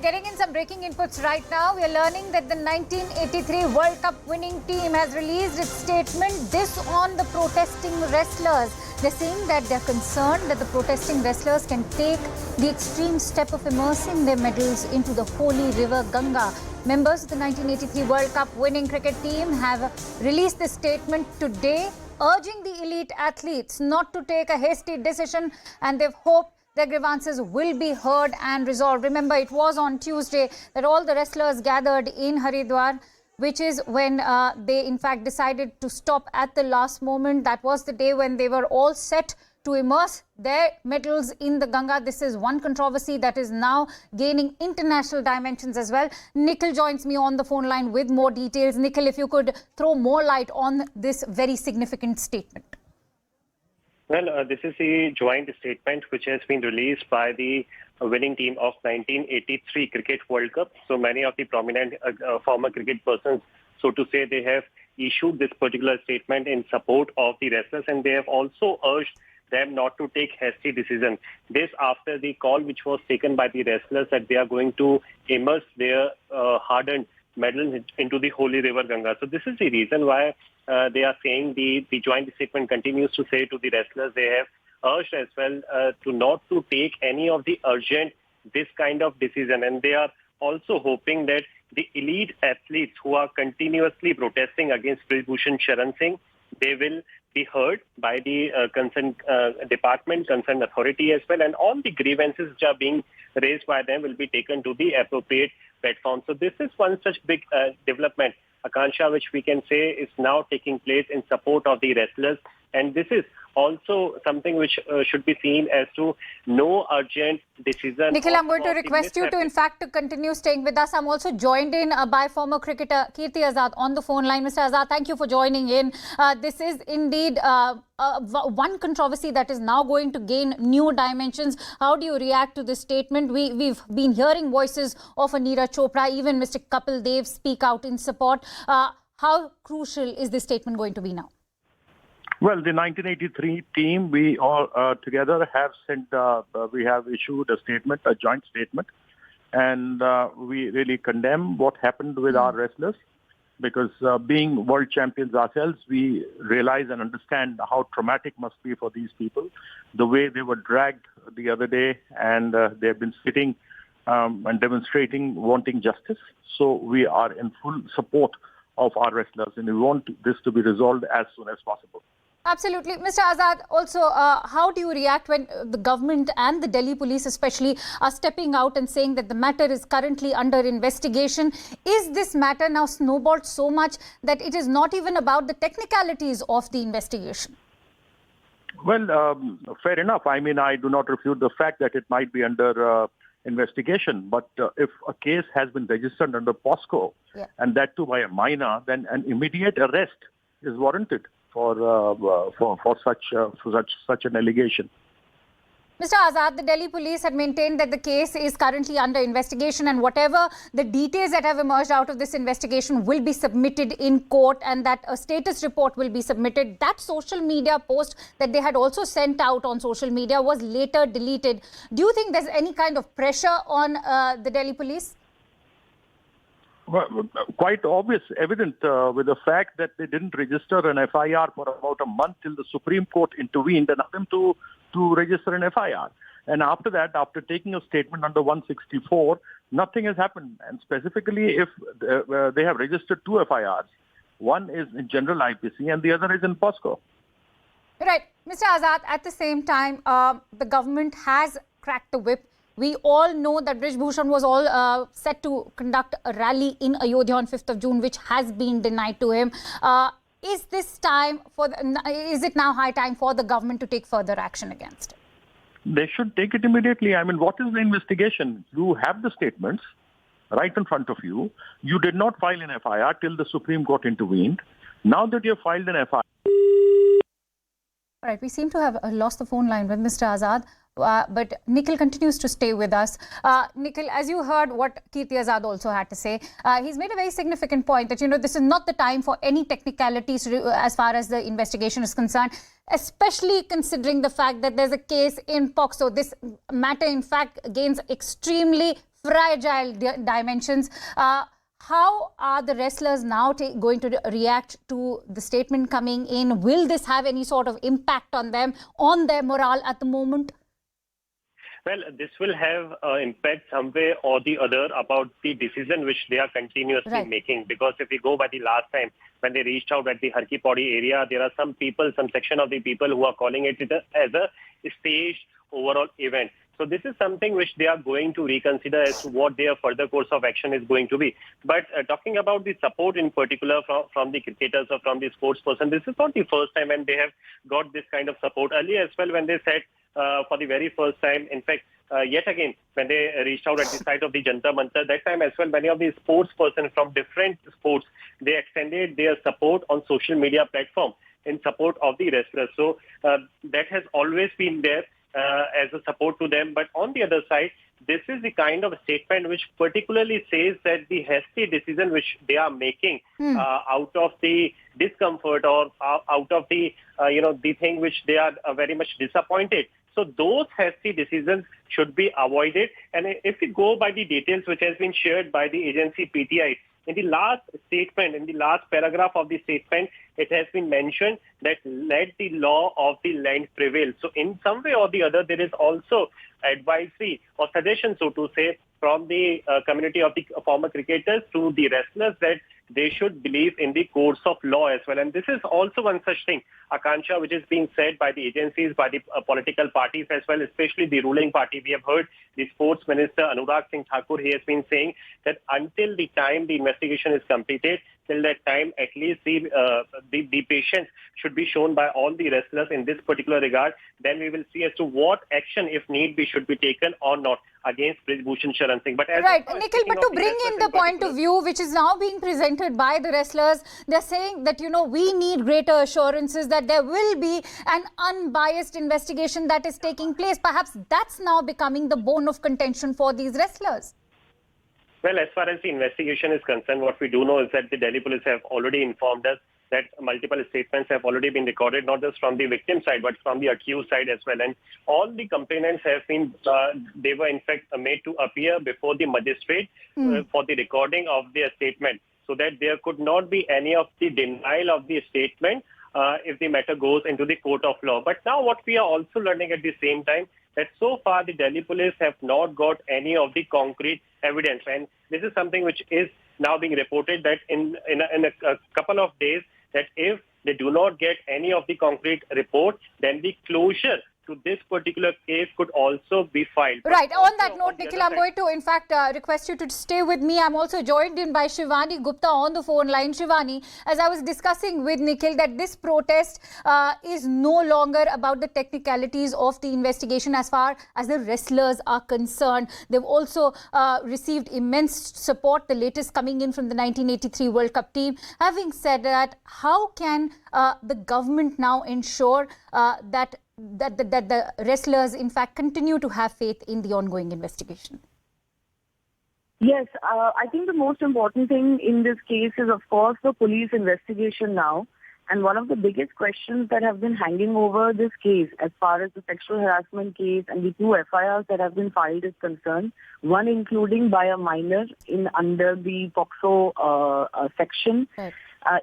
getting in some breaking inputs right now. We are learning that the 1983 World Cup winning team has released its statement. This on the protesting wrestlers. They're saying that they're concerned that the protesting wrestlers can take the extreme step of immersing their medals into the holy river Ganga. Members of the 1983 World Cup winning cricket team have released this statement today, urging the elite athletes not to take a hasty decision, and they've hoped their grievances will be heard and resolved. Remember, it was on Tuesday that all the wrestlers gathered in Haridwar, which is when they in fact decided to stop at the last moment. That was the day when they were all set to immerse their medals in the Ganga. This is one controversy that is now gaining international dimensions as well. Nikhil joins me on the phone line with more details. Nikhil, if you could throw more light on this very significant statement. Well, this is a joint statement which has been released by the winning team of 1983 Cricket World Cup. So many of the prominent former cricket persons, so to say, they have issued this particular statement in support of the wrestlers, and they have also urged them not to take hasty decisions. This after the call which was taken by the wrestlers that they are going to immerse their hardened medals into the holy river Ganga. So this is the reason why they are saying the joint statement continues to say to the wrestlers, they have urged as well to not to take any of the urgent this kind of decision, and they are also hoping that the elite athletes who are continuously protesting against Bhushan Sharan Singh, they will be heard by the concerned department, concerned authority as well, and all the grievances which are being raised by them will be taken to the appropriate platform. So this is one such big development, Akansha, which we can say is now taking place in support of the wrestlers. And this is also something which should be seen as to no urgent decision. Nikhil, I'm going to request you to, in fact, to continue staying with us. I'm also joined in by former cricketer Kirti Azad on the phone line. Mr. Azad, thank you for joining in. This is indeed one controversy that is now going to gain new dimensions. How do you react to this statement? We've been hearing voices of Neeraj Chopra, even Mr. Kapil Dev speak out in support. How crucial is this statement going to be now? Well, the 1983 team, we all together have sent, we have issued a statement, a joint statement, and we really condemn what happened with our wrestlers, because being world champions ourselves, we realize and understand how traumatic must be for these people, the way they were dragged the other day, and they've been sitting and demonstrating, wanting justice. So we are in full support of our wrestlers, and we want this to be resolved as soon as possible. Absolutely. Mr. Azad, also, how do you react when the government and the Delhi police especially are stepping out and saying that the matter is currently under investigation? Is this matter now snowballed so much that it is not even about the technicalities of the investigation? Well, fair enough. I mean, I do not refute the fact that it might be under investigation. But if a case has been registered under POSCO, and that too by a minor, then an immediate arrest is warranted for such an allegation. Mr. Azad, the Delhi police had maintained that the case is currently under investigation, and whatever the details that have emerged out of this investigation will be submitted in court, and that a status report will be submitted. That social media post that they had also sent out on social media was later deleted. Do you think there's any kind of pressure on the Delhi police? Well, quite obvious, evident with the fact that they didn't register an FIR for about a month till the Supreme Court intervened and asked them to register an FIR. And after that, after taking a statement under 164, nothing has happened. And specifically, if they have registered two FIRs, one is in general IPC and the other is in POSCO. Right. Mr. Azad, at the same time, the government has cracked the whip. We all know that Bhushan was all set to conduct a rally in Ayodhya on 5th of June, which has been denied to him. Is this time is it now high time for the government to take further action against it? They should take it immediately. I mean, what is the investigation? You have the statements right in front of you. You did not file an FIR till the Supreme Court intervened. Now that you have filed an FIR. All right, we seem to have lost the phone line with Mr. Azad. But Nikhil continues to stay with us. Nikhil, as you heard what Kirti Azad also had to say, he's made a very significant point that, this is not the time for any technicalities as far as the investigation is concerned, especially considering the fact that there's a case in POCSO. This matter, in fact, gains extremely fragile dimensions. How are the wrestlers now going to react to the statement coming in? Will this have any sort of impact on them, on their morale at the moment? Well, this will have impact some way or the other about the decision which they are continuously making. Because if we go by the last time when they reached out at the Harki Pauri area, there are some people, some section of the people who are calling it as a staged overall event. So this is something which they are going to reconsider as to what their further course of action is going to be. But talking about the support in particular from the cricketers or from the sports person, this is not the first time when they have got this kind of support. Earlier as well, when they said for the very first time, in fact, yet again, when they reached out at the site of the Jantar Mantar, that time as well, many of the sports persons from different sports, they extended their support on social media platform in support of the wrestlers. So that has always been there as a support to them. But on the other side, this is the kind of statement which particularly says that the hasty decision which they are making out of the discomfort or out of the, the thing which they are very much disappointed. So those hasty decisions should be avoided. And if we go by the details which has been shared by the agency PTI, in the last statement, in the last paragraph of the statement, it has been mentioned that let the law of the land prevail. So in some way or the other, there is also advisory or suggestion, so to say, from the community of the former cricketers to the wrestlers that they should believe in the courts of law as well. And this is also one such thing, Akansha, which is being said by the agencies, by the political parties as well, especially the ruling party. We have heard the sports minister, Anurag Singh Thakur, he has been saying that until the time the investigation is completed, till that time, at least the patience should be shown by all the wrestlers in this particular regard. Then we will see as to what action, if need be, should be taken or not against Brij Bhushan Sharan Singh. But Nikhil, but to bring in the point of view which is now being presented by the wrestlers, they're saying that, we need greater assurances that there will be an unbiased investigation that is taking place. Perhaps that's now becoming the bone of contention for these wrestlers. Well, as far as the investigation is concerned, what we do know is that the Delhi police have already informed us that multiple statements have already been recorded, not just from the victim side, but from the accused side as well. And all the complainants have been, they were in fact made to appear before the magistrate for the recording of their statement, so that there could not be any of the denial of the statement if the matter goes into the court of law. But now what we are also learning at the same time, that so far the Delhi police have not got any of the concrete evidence. And this is something which is now being reported that in a couple of days, that if they do not get any of the concrete report, then the closure to this particular case could also be filed. Right. On that note, Nikhil, I'm going to, in fact, request you to stay with me. I'm also joined in by Shivani Gupta on the phone line. Shivani, as I was discussing with Nikhil, that this protest is no longer about the technicalities of the investigation as far as the wrestlers are concerned. They've also received immense support, the latest coming in from the 1983 World Cup team. Having said that, how can the government now ensure that the wrestlers, in fact, continue to have faith in the ongoing investigation? Yes, I think the most important thing in this case is, of course, the police investigation now. And one of the biggest questions that have been hanging over this case, as far as the sexual harassment case and the 2 FIRs that have been filed is concerned, one including by a minor under the POCSO section, right,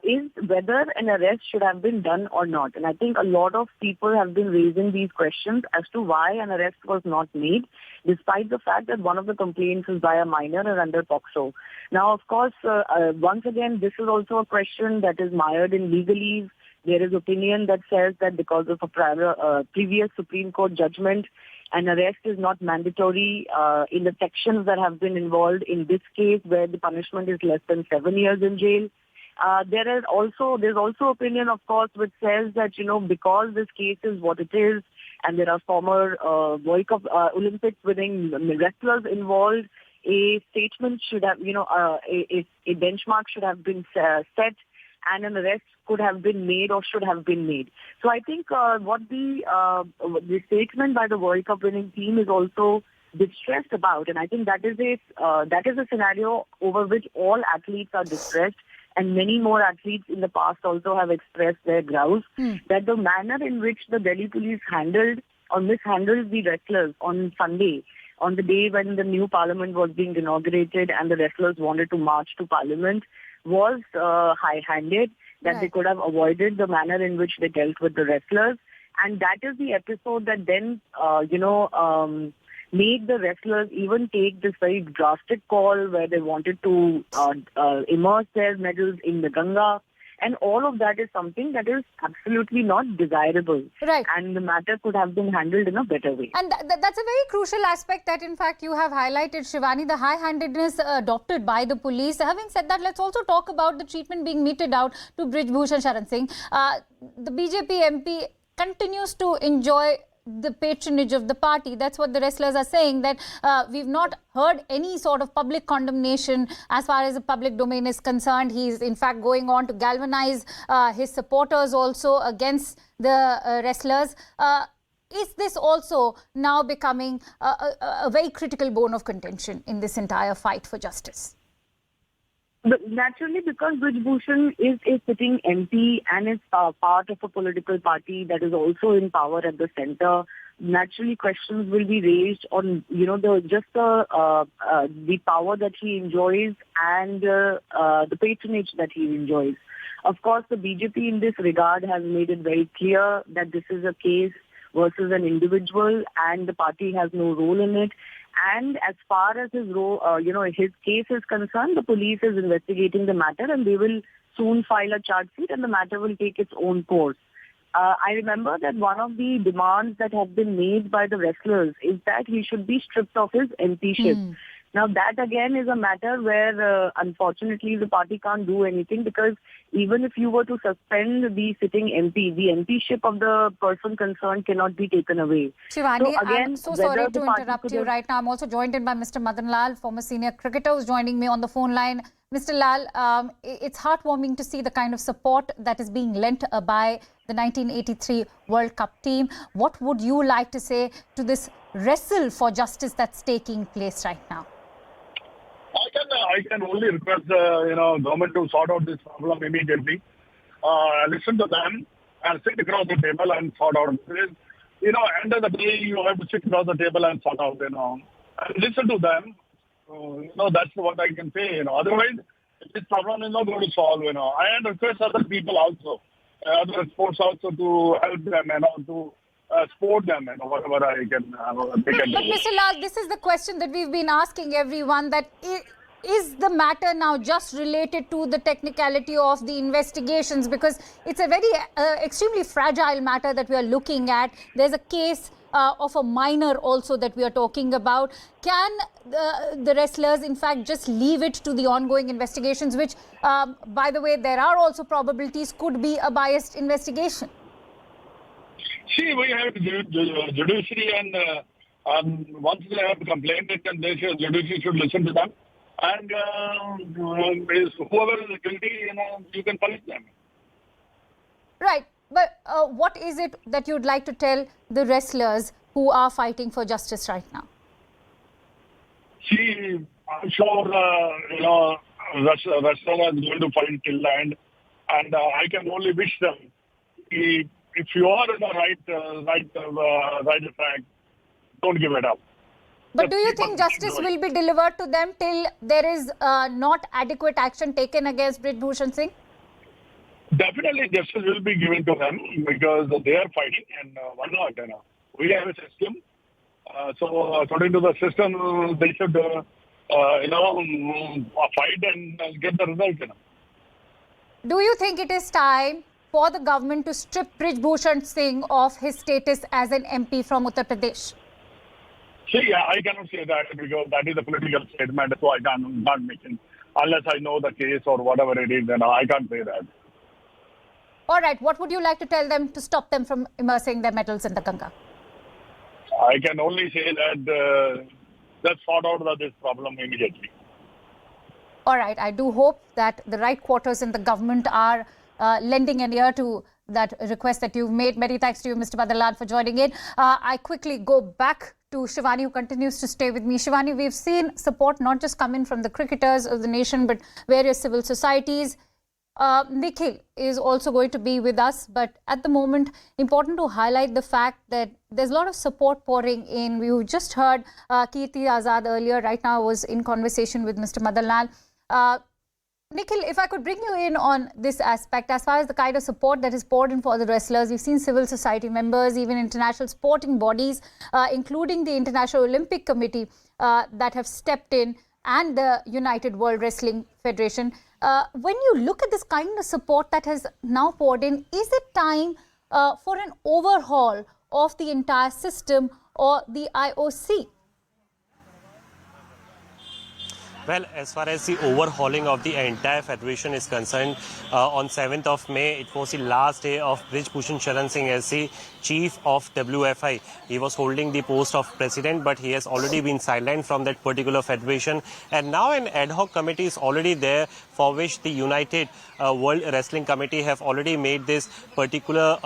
is whether an arrest should have been done or not. And I think a lot of people have been raising these questions as to why an arrest was not made, despite the fact that one of the complaints is by a minor and under POCSO. Now, of course, once again, this is also a question that is mired in legalese. There is opinion that says that because of a previous Supreme Court judgment, an arrest is not mandatory in the sections that have been involved in this case, where the punishment is less than 7 years in jail. There's also opinion, of course, which says that, because this case is what it is, and there are former World Cup Olympics winning wrestlers involved, a statement should have, a benchmark should have been set, and an arrest could have been made or should have been made. So I think what the statement by the World Cup winning team is also distressed about, and I think that is a scenario over which all athletes are distressed. And many more athletes in the past also have expressed their grouse that the manner in which the Delhi police handled or mishandled the wrestlers on Sunday on the day when the new parliament was being inaugurated and the wrestlers wanted to march to parliament was high-handed, that they could have avoided the manner in which they dealt with the wrestlers. And that is the episode that then, made the wrestlers even take this very drastic call where they wanted to immerse their medals in the Ganga. And all of that is something that is absolutely not desirable. Right. And the matter could have been handled in a better way. And that's a very crucial aspect that, in fact, you have highlighted, Shivani, the high-handedness adopted by the police. Having said that, let's also talk about the treatment being meted out to Brij Bhushan Sharan Singh. The BJP MP continues to enjoy the patronage of the party. That's what the wrestlers are saying, that we've not heard any sort of public condemnation as far as the public domain is concerned. He's in fact going on to galvanize his supporters also against the wrestlers. Is this also now becoming a very critical bone of contention in this entire fight for justice? But naturally, because Brij Bhushan is a sitting MP and is part of a political party that is also in power at the center, naturally questions will be raised on, the power that he enjoys and the patronage that he enjoys. Of course, the BJP in this regard has made it very clear that this is a case versus an individual and the party has no role in it. And as far as his his case is concerned, the police is investigating the matter and they will soon file a charge sheet and the matter will take its own course. I remember that one of the demands that have been made by the wrestlers is that he should be stripped of his MPship. Now that again is a matter where unfortunately the party can't do anything, because even if you were to suspend the sitting MP, the MPship of the person concerned cannot be taken away. Shivani, so again, I'm so sorry to interrupt you right now. I'm also joined in by Mr. Madan Lal, former senior cricketer, who's joining me on the phone line. Mr. Lal, it's heartwarming to see the kind of support that is being lent by the 1983 World Cup team. What would you like to say to this wrestle for justice that's taking place right now? I can only request government to sort out this problem immediately. Listen to them and sit across the table and sort out this. End of the day, you have to sit across the table and sort out. And listen to them. That's what I can say. Otherwise, this problem is not going to solve. I request other people also, other sports also, to help them to support them and whatever I can. But Mr. Lal, this is the question that we've been asking everyone, that is the matter now just related to the technicality of the investigations? Because it's a very extremely fragile matter that we are looking at. There's a case of a minor also that we are talking about. Can the wrestlers in fact just leave it to the ongoing investigations, which by the way, there are also probabilities could be a biased investigation? See, we have judiciary and once they have complained it, and judiciary should listen to them. And whoever is guilty, you can punish them. Right. But what is it that you'd like to tell the wrestlers who are fighting for justice right now? See, I'm sure, wrestlers are going to fight till the end. And I can only wish them, if you are in the right track, don't give it up. But do you think justice will be delivered to them till there is not adequate action taken against Brij Bhushan Singh? Definitely justice will be given to them because they are fighting, and why not? We have a system. So according to the system, they should fight and get the result. Do you think it is time for the government to strip Brij Bhushan Singh of his status as an MP from Uttar Pradesh? See, I cannot say that because that is a political statement, so I can't make it. Unless I know the case or whatever it is, then I can't say that. All right. What would you like to tell them to stop them from immersing their medals in the Ganga? I can only say that let's sort out this problem immediately. All right. I do hope that the right quarters in the government are lending an ear to that request that you've made. Many thanks to you, Mr. Madan Lal, for joining in. I quickly go back to Shivani, who continues to stay with me. Shivani, we've seen support not just come in from the cricketers of the nation, but various civil societies. Nikhil is also going to be with us, but at the moment, important to highlight the fact that there's a lot of support pouring in. We just heard Kirti Azad earlier. Right now, I was in conversation with Mr. Madan Lal. Nikhil, if I could bring you in on this aspect, as far as the kind of support that is poured in for the wrestlers, we've seen civil society members, even international sporting bodies, including the International Olympic Committee, that have stepped in, and the United World Wrestling Federation. When you look at this kind of support that has now poured in, is it time for an overhaul of the entire system or the IOC? Well, as far as the overhauling of the entire federation is concerned, on 7th of May, it was the last day of Brij Bhushan Sharan Singh as the chief of WFI. He was holding the post of president, but he has already been sidelined from that particular federation. And now an ad hoc committee is already there, for which the United World Wrestling Committee have already made this particular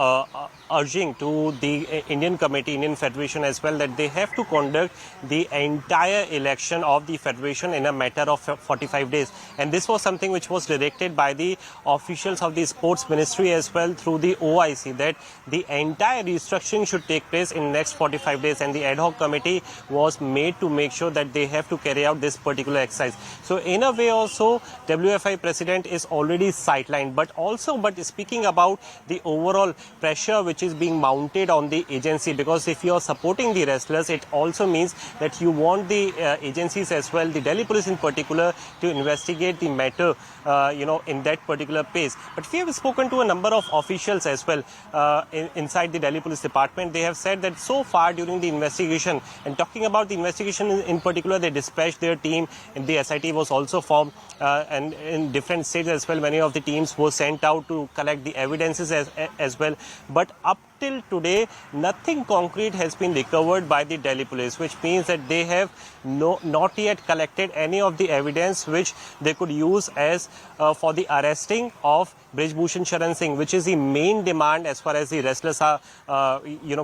urging to the Indian Committee, Indian Federation as well, that they have to conduct the entire election of the federation in a matter of 45 days. And this was something which was directed by the officials of the Sports Ministry as well through the OIC, that the entire restructuring should take place in next 45 days. And the ad hoc committee was made to make sure that they have to carry out this particular exercise. So in a way also, WFI president is already sidelined. But speaking about the overall pressure which is being mounted on the agency, because if you are supporting the wrestlers, it also means that you want the agencies as well, the Delhi police in particular, to investigate the matter, in that particular pace. But we have spoken to a number of officials as well inside the Delhi Police Department. They have said that so far during the investigation, and talking about the investigation in particular, they dispatched their team, and the SIT was also formed, and in different states as well, many of the teams were sent out to collect the evidences as well. But up till today, nothing concrete has been recovered by the Delhi police, which means that they have not yet collected any of the evidence which they could use as for the arresting of Brij Bhushan Sharan Singh, which is the main demand as far as the wrestlers are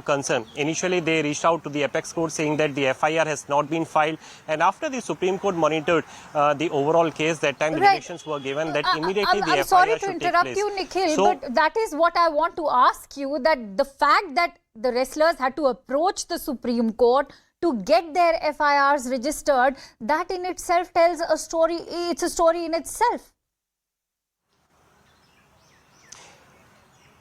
concerned. Initially, they reached out to the apex court saying that the FIR has not been filed, and after the Supreme Court monitored the overall case, that time the directions were given that immediately the FIR should take place. I'm sorry to interrupt you, Nikhil, but that is what I want to ask you, that the fact that the wrestlers had to approach the Supreme Court to get their FIRs registered, that in itself tells a story. It's a story in itself.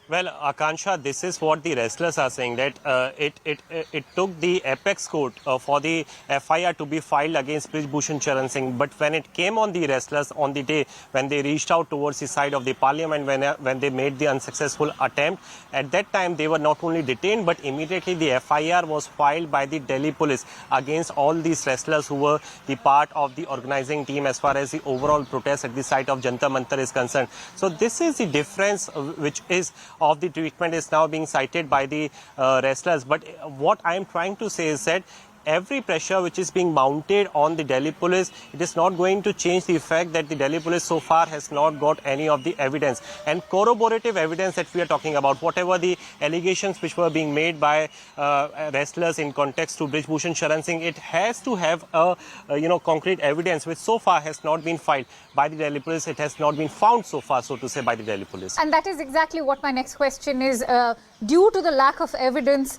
Well, Akansha, this is what the wrestlers are saying, that it took the apex court for the FIR to be filed against Brij Bhushan Sharan Singh. But when it came on the wrestlers on the day when they reached out towards the side of the parliament, when they made the unsuccessful attempt, at that time they were not only detained, but immediately the FIR was filed by the Delhi police against all these wrestlers who were the part of the organizing team as far as the overall protest at the site of Jantar Mantar is concerned. So this is the difference which is of the treatment is now being cited by the wrestlers. But what I am trying to say is that every pressure which is being mounted on the Delhi police, it is not going to change the fact that the Delhi police so far has not got any of the evidence. And corroborative evidence that we are talking about, whatever the allegations which were being made by wrestlers in context to Brij Bhushan Sharan Singh, it has to have a concrete evidence which so far has not been filed by the Delhi police. It has not been found so far, so to say, by the Delhi police. And that is exactly what my next question is. Due to the lack of evidence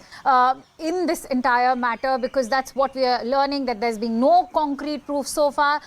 in this entire matter, because that's what we are learning, that there's been no concrete proof so far,